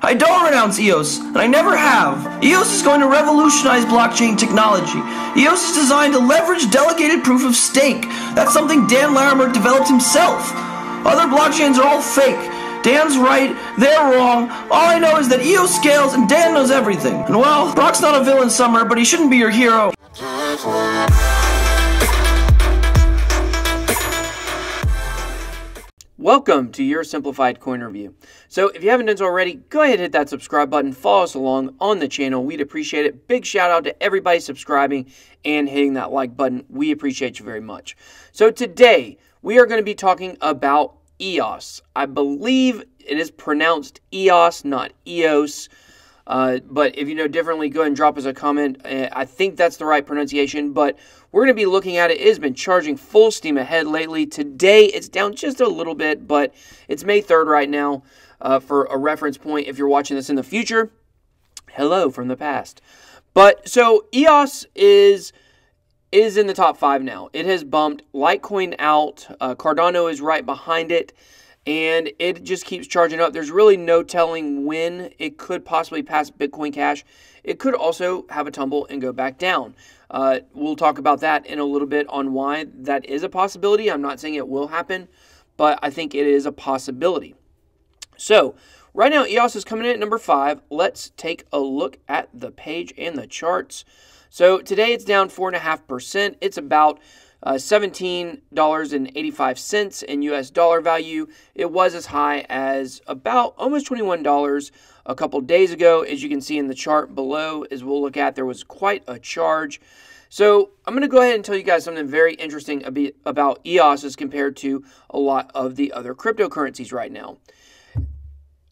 I don't renounce Eos, and I never have. Eos is going to revolutionize blockchain technology. Eos is designed to leverage delegated proof of stake. That's something Dan Larimer developed himself. Other blockchains are all fake. Dan's right, they're wrong. All I know is that Eos scales and Dan knows everything. And well, Brock's not a villain somewhere, but he shouldn't be your hero. Welcome to your Simplified Coin Review. So if you haven't done so already, go ahead and hit that subscribe button. Follow us along on the channel. We'd appreciate it. Big shout out to everybody subscribing and hitting that like button. We appreciate you very much. So today we are going to be talking about Eos. I believe it is pronounced Eos, not Eos. But if you know differently, go ahead and drop us a comment. I think that's the right pronunciation, but we're going to be looking at it. It has been charging full steam ahead lately. Today, it's down just a little bit, but it's May 3rd right now. For a reference point, if you're watching this in the future, hello from the past. But so Eos is in the top 5 now. It has bumped Litecoin out. Cardano is right behind it. And it just keeps charging up. There's really no telling when it could possibly pass Bitcoin Cash. It could also have a tumble and go back down. We'll talk about that in a little bit on why that is a possibility. I'm not saying it will happen, but I think it is a possibility. So right now, EOS is coming in at number 5. Let's take a look at the page and the charts. So today it's down 4.5%. It's about $17.85 in US dollar value. It was as high as about almost $21 a couple days ago. As you can see in the chart below, as we'll look at, there was quite a charge. So I'm going to go ahead and tell you guys something very interesting about EOS as compared to a lot of the other cryptocurrencies right now.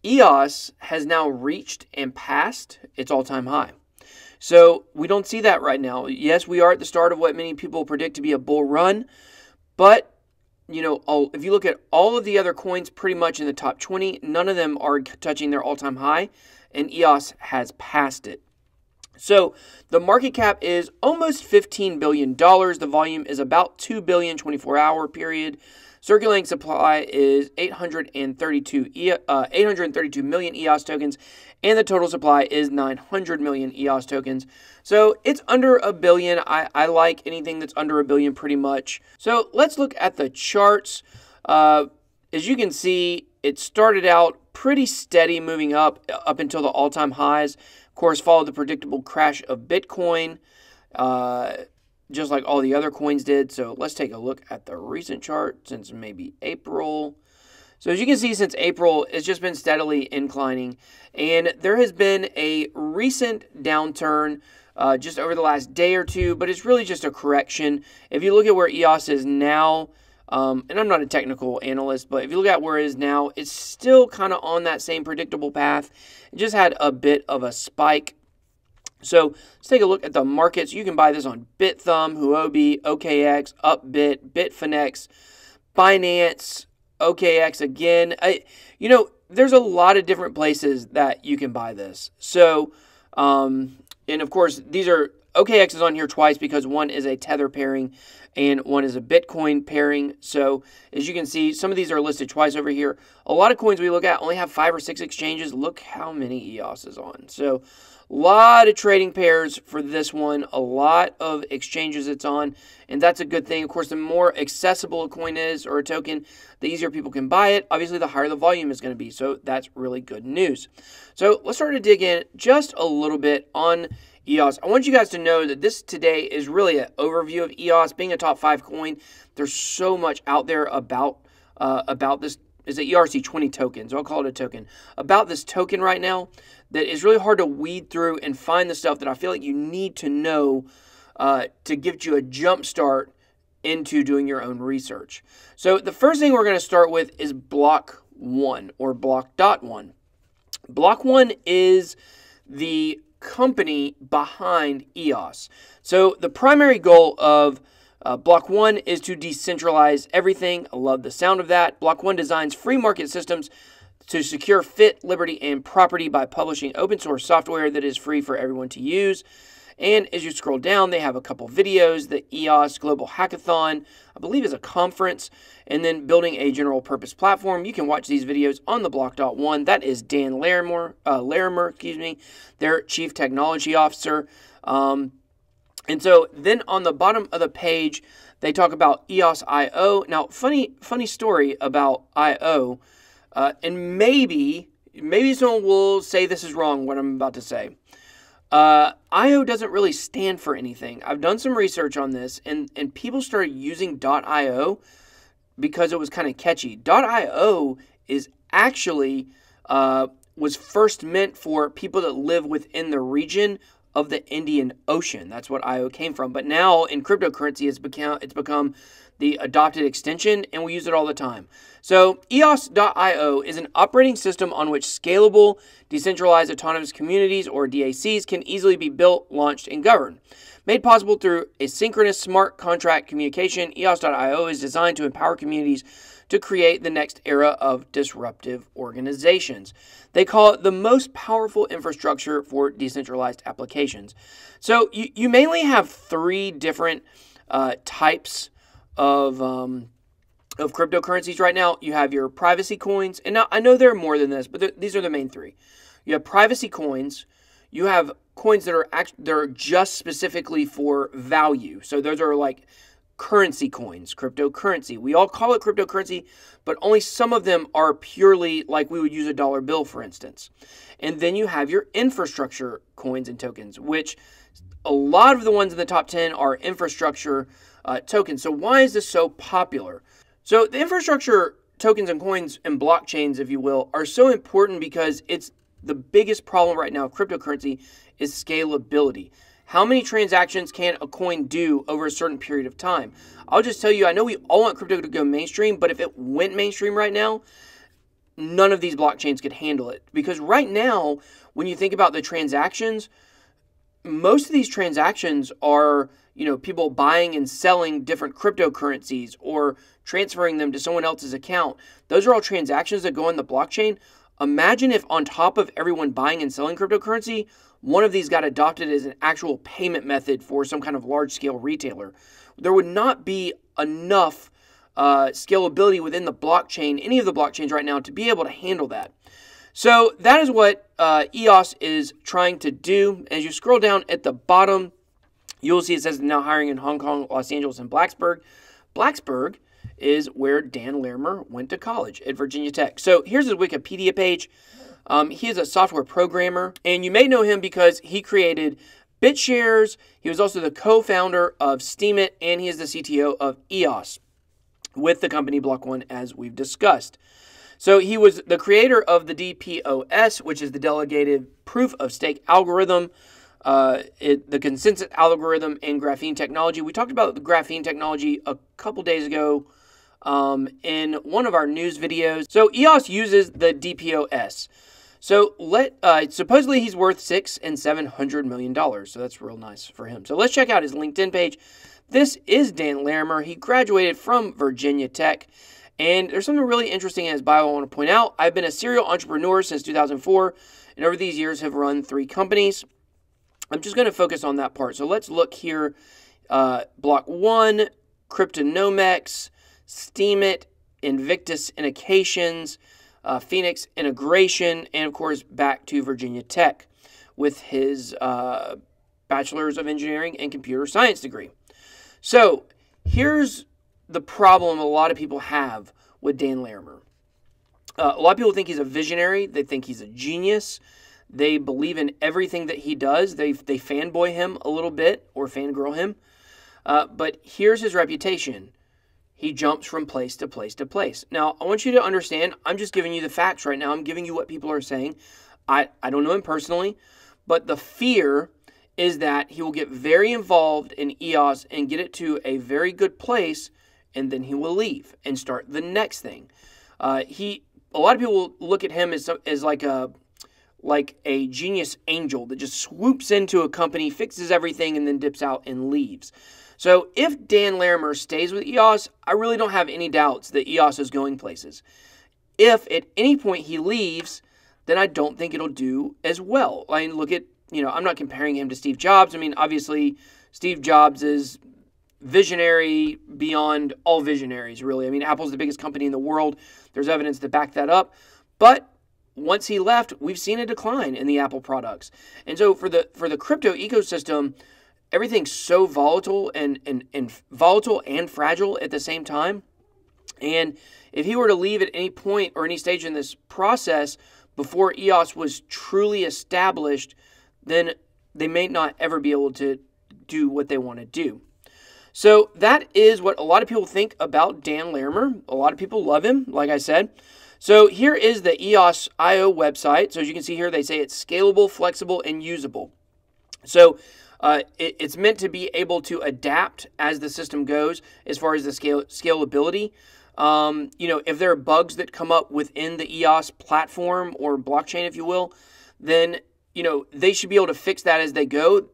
EOS has now reached and passed its all-time high. So we don't see that right now. Yes, we are at the start of what many people predict to be a bull run. But, you know, if you look at all of the other coins pretty much in the top 20, none of them are touching their all-time high. And EOS has passed it. So the market cap is almost $15 billion. The volume is about 2 billion 24-hour period. Circulating supply is 832 million EOS tokens, and the total supply is 900 million EOS tokens. So it's under a billion. I like anything that's under a billion pretty much. So let's look at the charts. As you can see, it started out pretty steady, moving up until the all-time highs. Of course, followed the predictable crash of Bitcoin, just like all the other coins did. So let's take a look at the recent chart since maybe April. So as you can see, since April, it's just been steadily inclining. And there has been a recent downturn just over the last day or two, but it's really just a correction. If you look at where EOS is now, and I'm not a technical analyst, but if you look at where it is now, it's still kind of on that same predictable path. It just had a bit of a spike. So let's take a look at the markets. You can buy this on BitThumb, Huobi, OKX, Upbit, Bitfinex, Binance, OKX again. You know, there's a lot of different places that you can buy this. So, and of course, these are, OKX is on here twice because one is a Tether pairing and one is a Bitcoin pairing. So as you can see, some of these are listed twice over here. A lot of coins we look at only have 5 or 6 exchanges. Look how many EOS is on. So a lot of trading pairs for this one, a lot of exchanges it's on, and that's a good thing. Of course, the more accessible a coin is or a token, the easier people can buy it. Obviously, the higher the volume is going to be, so that's really good news. So let's start to dig in just a little bit on EOS. I want you guys to know that this today is really an overview of EOS being a top 5 coin. There's so much out there about this. Is the ERC20 token, so I'll call it a token, about this token right now that is really hard to weed through and find the stuff that I feel like you need to know to give you a jump start into doing your own research. So the first thing we're going to start with is Block 1 or Block.1. Block 1 is the company behind EOS. So the primary goal of Block 1 is to decentralize everything. I love the sound of that. Block 1 designs free market systems to secure fit, liberty, and property by publishing open source software that is free for everyone to use. And as you scroll down, they have a couple videos. The EOS Global Hackathon, I believe, is a conference, and then building a general purpose platform. You can watch these videos on the Block.one. That is Dan Larimer, their Chief Technology Officer. And so then on the bottom of the page, they talk about EOS IO. Now, funny story about IO, and maybe someone will say this is wrong, what I'm about to say. IO doesn't really stand for anything. I've done some research on this, and people started using .io because it was kind of catchy. .io is actually was first meant for people that live within the region of the Indian Ocean. That's what IO came from. But now in cryptocurrency, it's become the adopted extension, and we use it all the time. So EOS.io is an operating system on which scalable, decentralized autonomous communities, or DACs, can easily be built, launched, and governed. Made possible through asynchronous smart contract communication, EOS.io is designed to empower communities to create the next era of disruptive organizations. They call it the most powerful infrastructure for decentralized applications. So you mainly have three different types of cryptocurrencies right now. You have your privacy coins, and now I know there are more than this, but these are the main three. You have privacy coins. You have coins that are just specifically for value. So those are like currency coins, cryptocurrency. We all call it cryptocurrency, but only some of them are purely like we would use a dollar bill, for instance. And then you have your infrastructure coins and tokens, which a lot of the ones in the top 10 are infrastructure tokens. So why is this so popular? So the infrastructure tokens and coins and blockchains, if you will, are so important because it's the biggest problem right now of cryptocurrency is scalability. How many transactions can a coin do over a certain period of time? I'll just tell you, I know we all want crypto to go mainstream, but if it went mainstream right now, none of these blockchains could handle it. Because right now, when you think about the transactions, most of these transactions are, people buying and selling different cryptocurrencies or transferring them to someone else's account. Those are all transactions that go on the blockchain. Imagine if on top of everyone buying and selling cryptocurrency, one of these got adopted as an actual payment method for some kind of large-scale retailer. There would not be enough scalability within the blockchain, any of the blockchains right now, to be able to handle that. So that is what EOS is trying to do. As you scroll down at the bottom, you'll see it says now hiring in Hong Kong, Los Angeles, and Blacksburg. Blacksburg is where Dan Larimer went to college at Virginia Tech. So here's his Wikipedia page. He is a software programmer, and you may know him because he created BitShares. He was also the co-founder of Steemit, and he is the CTO of EOS with the company Block.one, as we've discussed. So he was the creator of the DPoS, which is the delegated proof of stake algorithm, the consensus algorithm, and graphene technology. We talked about the graphene technology a couple days ago in one of our news videos. So EOS uses the DPoS. So supposedly he's worth $600 and $700 million. So that's real nice for him. So let's check out his LinkedIn page. This is Dan Larimer. He graduated from Virginia Tech. And there's something really interesting in his bio I want to point out. I've been a serial entrepreneur since 2004, and over these years have run 3 companies. I'm just going to focus on that part. So let's look here. Block.one, Cryptonomics, Steemit, Invictus Indications, Phoenix Integration, and of course back to Virginia Tech with his Bachelor's of Engineering and Computer Science degree. So here's the problem a lot of people have with Dan Larimer. A lot of people think he's a visionary. They think he's a genius. They believe in everything that he does. They fanboy him a little bit or fangirl him. But here's his reputation. He jumps from place to place to place. Now, I want you to understand, I'm just giving you the facts right now. I'm giving you what people are saying. I don't know him personally, but the fear is that he will get very involved in EOS and get it to a very good place, and then he will leave and start the next thing. A lot of people look at him as like a genius angel that just swoops into a company, fixes everything, and then dips out and leaves. So if Dan Larimer stays with EOS, I really don't have any doubts that EOS is going places. If at any point he leaves, then I don't think it'll do as well. I mean, look at I'm not comparing him to Steve Jobs. I mean, obviously, Steve Jobs is visionary beyond all visionaries, really. I mean, Apple's the biggest company in the world. There's evidence to back that up. But once he left, we've seen a decline in the Apple products. And so for the crypto ecosystem, everything's so volatile and volatile and fragile at the same time. And if he were to leave at any point or any stage in this process before EOS was truly established, then they may not ever be able to do what they want to do. So that is what a lot of people think about Dan Larimer. A lot of people love him, like I said. So here is the EOS.io website. So as you can see here, they say it's scalable, flexible, and usable. So it's meant to be able to adapt as the system goes as far as the scalability. If there are bugs that come up within the EOS platform or blockchain, if you will, then, they should be able to fix that as they go.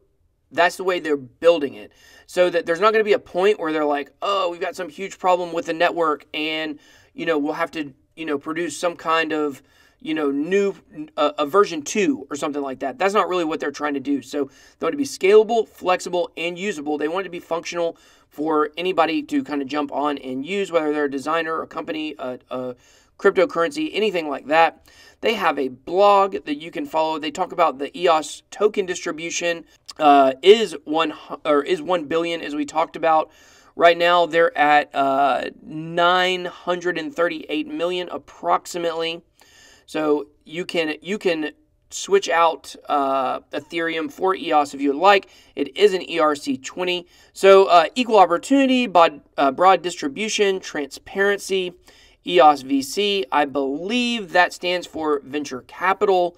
That's the way they're building it. So that there's not going to be a point where they're like, oh, we've got some huge problem with the network and, we'll have to, produce some kind of, new a version 2 or something like that. That's not really what they're trying to do. So they want to be scalable, flexible, and usable. They want it to be functional for anybody to kind of jump on and use, whether they're a designer, a company, a cryptocurrency, anything like that. They have a blog that you can follow. They talk about the EOS token distribution is 1 billion, as we talked about. Right now, they're at 938 million approximately. So you can switch out Ethereum for EOS if you would like. It is an ERC20. So equal opportunity, broad distribution, transparency, EOS VC. I believe that stands for venture capital.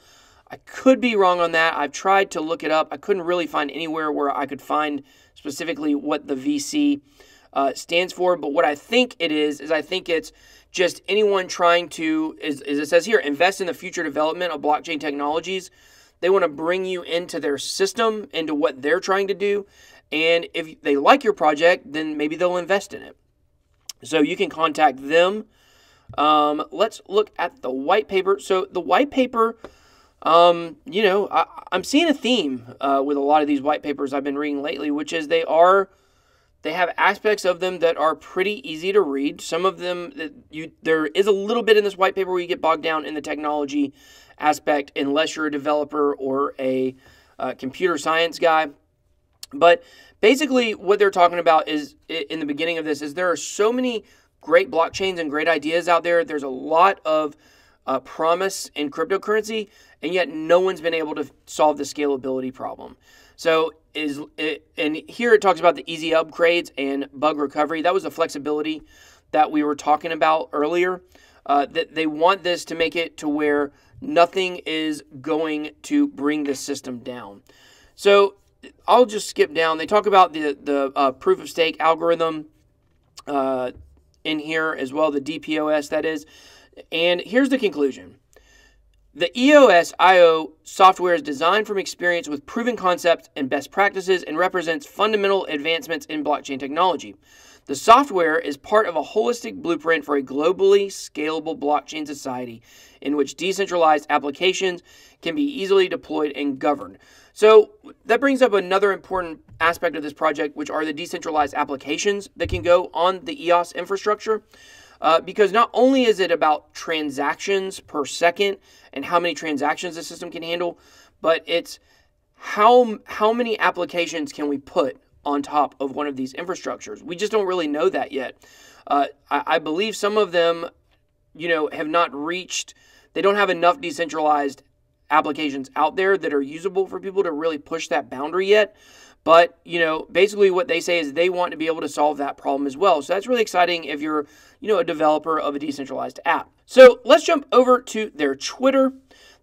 I could be wrong on that. I've tried to look it up. I couldn't really find anywhere where I could find specifically what the VC stands for. But what I think it is I think it's just anyone trying to, as it says here, invest in the future development of blockchain technologies. They want to bring you into their system, into what they're trying to do. And if they like your project, then maybe they'll invest in it. So you can contact them. Let's look at the white paper. So the white paper, I'm seeing a theme with a lot of these white papers I've been reading lately, which is they have aspects of them that are pretty easy to read. Some of them, there is a little bit in this white paper where you get bogged down in the technology aspect, unless you're a developer or a computer science guy. But basically what they're talking about is, in the beginning of this, is there are so many great blockchains and great ideas out there. There's a lot of promise in cryptocurrency, and yet no one's been able to solve the scalability problem. So and here it talks about the easy upgrades and bug recovery. That was the flexibility that we were talking about earlier. That they want this to make it to where nothing is going to bring the system down. So I'll just skip down. They talk about the proof of stake algorithm in here as well, the DPoS that is. And here's the conclusion. The EOS.io software is designed from experience with proven concepts and best practices and represents fundamental advancements in blockchain technology. The software is part of a holistic blueprint for a globally scalable blockchain society in which decentralized applications can be easily deployed and governed. So that brings up another important aspect of this project, which are the decentralized applications that can go on the EOS infrastructure. Because not only is it about transactions per second and how many transactions the system can handle, but it's how many applications can we put on top of one of these infrastructures. We just don't really know that yet. I believe some of them, have not reached, they don't have enough decentralized applications out there that are usable for people to really push that boundary yet. But, basically what they say is they want to be able to solve that problem as well. So that's really exciting if you're, a developer of a decentralized app. So let's jump over to their Twitter.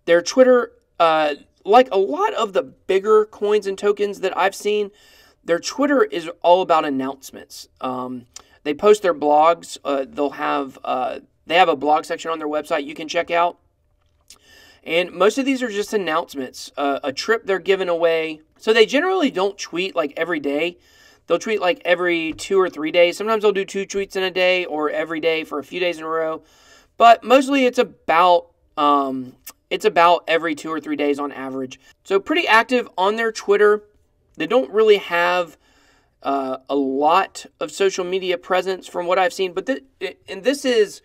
Their Twitter, like a lot of the bigger coins and tokens that I've seen, their Twitter is all about announcements. They post their blogs. They have a blog section on their website you can check out. And most of these are just announcements, a trip they're giving away. So they generally don't tweet like every day. They'll tweet like every 2 or 3 days. Sometimes they'll do 2 tweets in a day or every day for a few days in a row. But mostly it's about, it's about every 2 or 3 days on average. So pretty active on their Twitter. They don't really have a lot of social media presence from what I've seen, but this is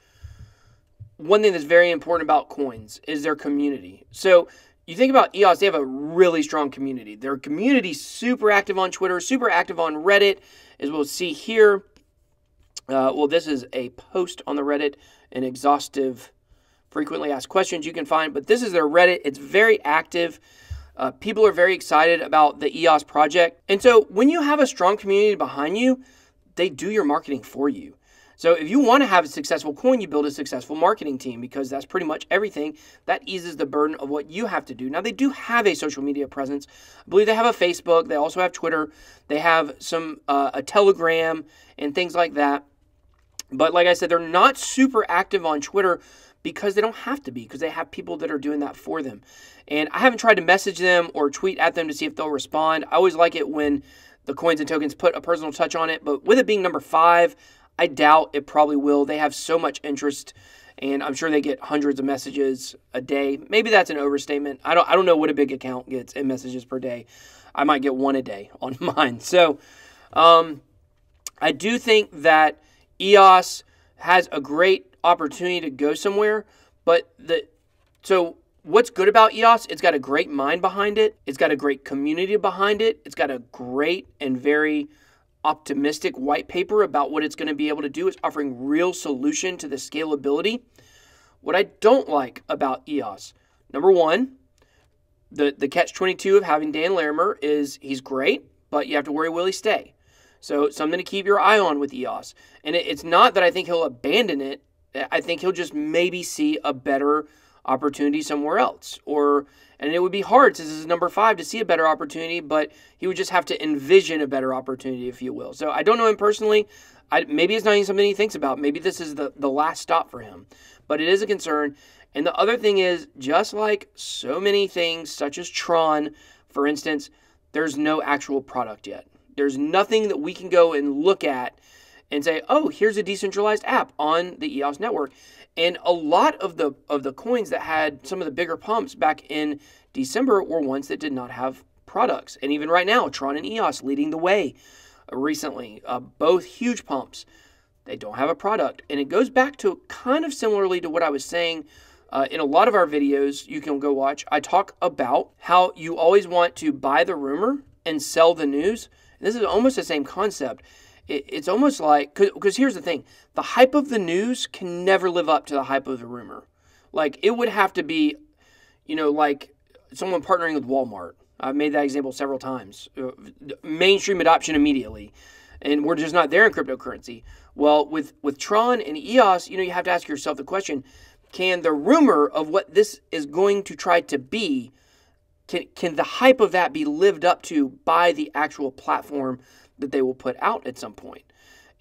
one thing that's very important about coins is their community. So you think about EOS, they have a really strong community. Their community super active on Twitter, super active on Reddit, as we'll see here. Well, this is a post on the Reddit, an exhaustive, frequently asked questions you can find, but this is their Reddit. It's very active. People are very excited about the EOS project. And so when you have a strong community behind you, they do your marketing for you. So if you want to have a successful coin, you build a successful marketing team because that's pretty much everything. That eases the burden of what you have to do. Now, they do have a social media presence. I believe they have a Facebook. They also have Twitter. They have a Telegram and things like that. But like I said, they're not super active on Twitter because they don't have to be, because they have people that are doing that for them. And I haven't tried to message them or tweet at them to see if they'll respond. I always like it when the coins and tokens put a personal touch on it. But with it being number 5, I doubt it probably will. They have so much interest, and I'm sure they get hundreds of messages a day. Maybe that's an overstatement. I don't know what a big account gets in messages per day. I might get 1 a day on mine. So I do think that EOS has a great opportunity to go somewhere, but so what's good about EOS? It's got a great mind behind it. It's got a great community behind it. It's got a great and very optimistic white paper about what it's going to be able to do. It's offering real solution to the scalability. What I don't like about EOS, number one, the catch-22 of having Dan Larimer is he's great, but you have to worry, will he stay? So something to keep your eye on with EOS. And it's not that I think he'll abandon it. I think he'll just maybe see a better opportunity somewhere else. And it would be hard, since this is number 5, to see a better opportunity, but he would just have to envision a better opportunity, if you will. So I don't know him personally. Maybe it's not even something he thinks about. Maybe this is the last stop for him. But it is a concern. And the other thing is, just like so many things, such as Tron, for instance, there's no actual product yet. There's nothing that we can go and look at and say, oh, here's a decentralized app on the EOS network. And a lot of the coins that had some of the bigger pumps back in December were ones that did not have products. And even right now, Tron and EOS leading the way recently, both huge pumps. They don't have a product. And it goes back to kind of similarly to what I was saying in a lot of our videos you can go watch. I talk about how you always want to buy the rumor and sell the news. And this is almost the same concept. It's almost like, because here's the thing, the hype of the news can never live up to the hype of the rumor. Like, it would have to be, like someone partnering with Walmart. I've made that example several times. Mainstream adoption immediately. And we're just not there in cryptocurrency. Well, with Tron and EOS, you have to ask yourself the question, can the rumor of what this is going to try to be, can the hype of that be lived up to by the actual platform that they will put out at some point?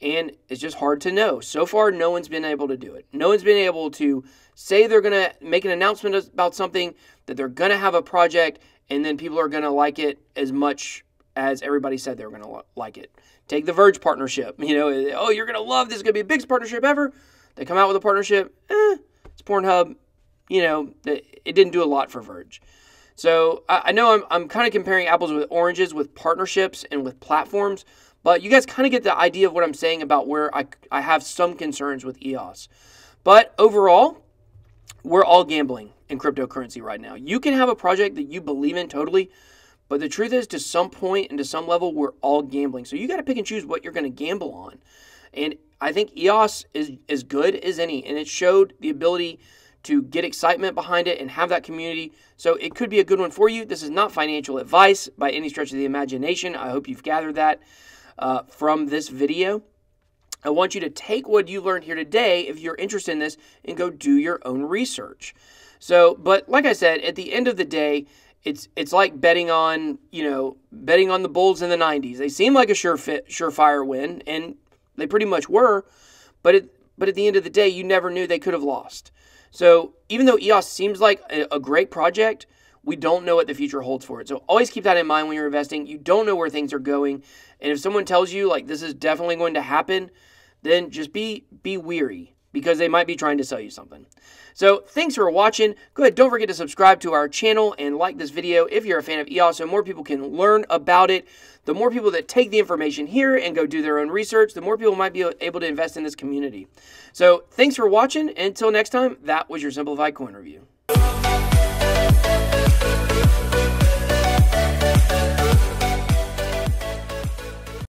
And it's just hard to know. So far, no one's been able to do it. No one's been able to say they're going to make an announcement about something, that they're going to have a project, and then people are going to like it as much as everybody said they were going to like it. Take the Verge partnership. Oh, you're going to love this. It's going to be the biggest partnership ever. They come out with a partnership. It's Pornhub. It didn't do a lot for Verge. So I know I'm kind of comparing apples with oranges with partnerships and with platforms, but you guys kind of get the idea of what I'm saying about where I have some concerns with EOS. But overall, we're all gambling in cryptocurrency right now. You can have a project that you believe in totally, but the truth is, to some point and to some level, we're all gambling. So you got to pick and choose what you're going to gamble on. And I think EOS is as good as any, and it showed the ability to get excitement behind it and have that community. So it could be a good one for you. This is not financial advice by any stretch of the imagination. I hope you've gathered that from this video. I want you to take what you learned here today, if you're interested in this, and go do your own research. So, but like I said, at the end of the day, it's like betting on the Bulls in the 90s. They seem like a surefire win, and they pretty much were, but at the end of the day, you never knew they could have lost. So even though EOS seems like a great project, we don't know what the future holds for it. So always keep that in mind when you're investing. You don't know where things are going. And if someone tells you, like, this is definitely going to happen, then just be weary. because they might be trying to sell you something. So thanks for watching. Go ahead, don't forget to subscribe to our channel and like this video if you're a fan of EOS so more people can learn about it. The more people that take the information here and go do their own research, the more people might be able to invest in this community. So thanks for watching. Until next time, that was your Simplified Coin Review.